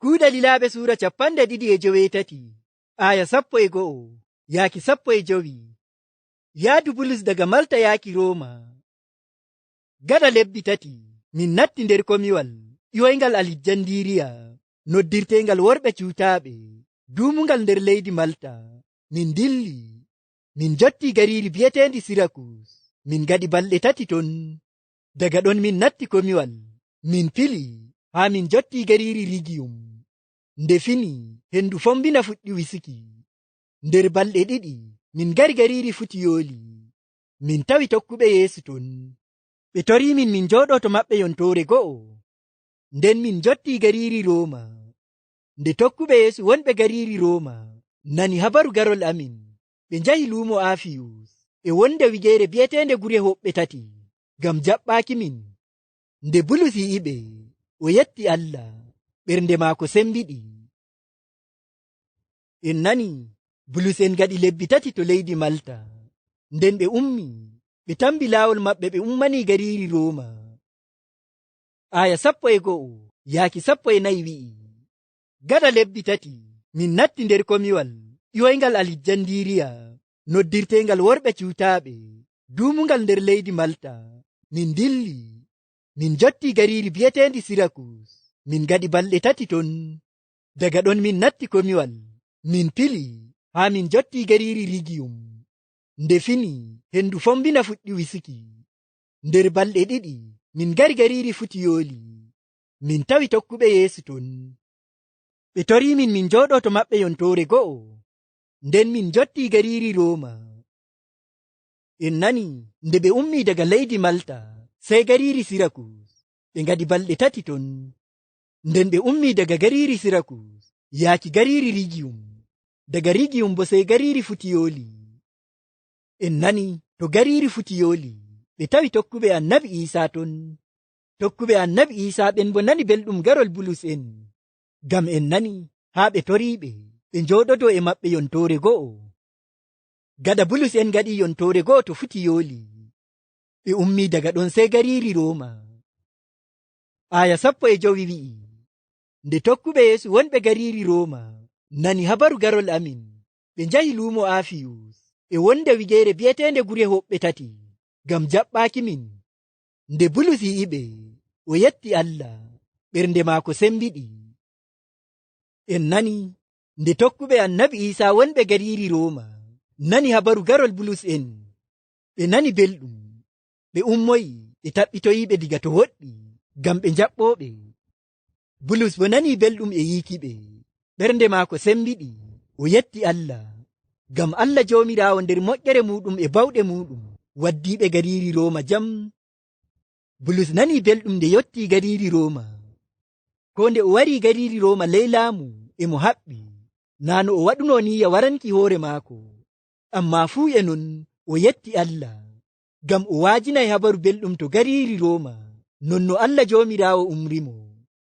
Kuuɗa Lilaaɓe suura 12:9 aya 11 yaaki 15. Yaadu Bulus daga Malta yaaki Rooma. Gaɗa lebbi 3 min natti nder komiwal ƴoyngal Alijandiriya noddirtengal worɓe cuutaaɓe duumungal nder leydi Malta. Min dilli min jotti gariiri bi'eteendi Sirakus. Min gaɗi balɗe 3 ton. Daga ɗon min natti komiwal min pili haa min jotti gariiri Rigiyum. Nde fini hendu fombina fuɗɗi wisuki. Nder balɗe 2 min gari gariiri Futiyooli. Min tawi tokkuɓe Yeesu ton. Ɓe tori min jooɗo to maɓɓe yontoore go'o. Nden min jotti gariiri Rooma. Nde tokkuɓe Yeesu wonɓe gariiri Rooma nani habaru garol amin, ɓe njahi luumo Afiyus e wonde wigeere bi'eteende Gure Hoɓɓe 3 ngam jaɓɓaaki min. Nde Bulus yi'iɓe, o yetti Allah, ɓernde maako sembiɗi. En nani Bulus en gaɗi lebbi 3 to leydi Malta. Nden ɓe ummi ɓe tambi laawol maɓɓe ɓe ummani gariiri Rooma. Aya 11 yaaki 14 wi'i, gaɗa lebbi 3 min natti nder komiwal ƴoyngal Alijandiriya noddirtengal worɓe cuutaaɓe duumungal nder leydi Malta. Min dilli min jotti gariiri bi'eteendi Sirakus. Min gaɗi balɗe 3 ton. Daga ɗon min natti komiwal min pili haa min jotti gariiri Rigiyum. Nde fini hendu fombina fuɗɗi wisuki. Nder balɗe 2 min gari gariiri Futiyooli. Min tawi tokkuɓe Yeesu ton. Ɓe tori min jooɗo to maɓɓe yontoore go'o. Nden min jotti gariiri Rooma. En nani nde ɓe ummi daga leydi Malta sey gariiri Sirakus. Ɓe ngaɗi balɗe 3 ton. Nden ɓe ummi daga gariiri Sirakus yaaki gariiri Rigiyum. Daga Rigiyum bo sey gariiri Futiyooli. En nani to gariiri Futiyooli ɓe tawi tokkuɓe Annabi Iisaa ton. Tokkuɓe Annabi Iisaa ɓen bo nani belɗum garol Bulus en, ngam en nani haa ɓe toriiɓe ɓe njooɗoto e maɓɓe yontoore go'o. Gaɗa Bulus en gaɗi yontoore go'o to Futiyooli, ɓe ummi daga ɗon sey gariiri Rooma. Aya 15 wi'i, nde tokkuɓe Yeesu wonɓe gariiri Rooma nani habaru garol amin, ɓe njahi luumo Afiyus e wonde wigeere bi'eteende Gure Hoɓɓe 3 ngam jaɓɓaaki min. Nde Bulus yi'iɓe, o yetti Allah, ɓernde maako sembiɗi. En nani nde tokkuɓe Annabi Iisaa wonɓe gariiri Rooma nani habaru garol Bulus en, ɓe nani belɗum, ɓe ummoyi ɓe taɓɓitoyiɓe diga to woɗɗi ngam ɓe jaɓɓooɓe. Bulus bo nani belɗum e yiikiɓe, ɓernde maako sembiɗi, o yetti Allah, ngam Allah Joomiraawo nder moƴƴere muɗum e bawɗe muɗum waddiɓe gariiri Rooma jam. Bulus nani belɗum nde yotti gariiri Rooma. Ko nde o wari gariiri Rooma ley laamu e mo haɓɓi, naa no o waɗuno niyya waranki hoore maako. Amma fuu e non o yetti Allah, ngam o waajinay habaru belɗum to gariiri Rooma, non no Allah Joomiraawo umrimo.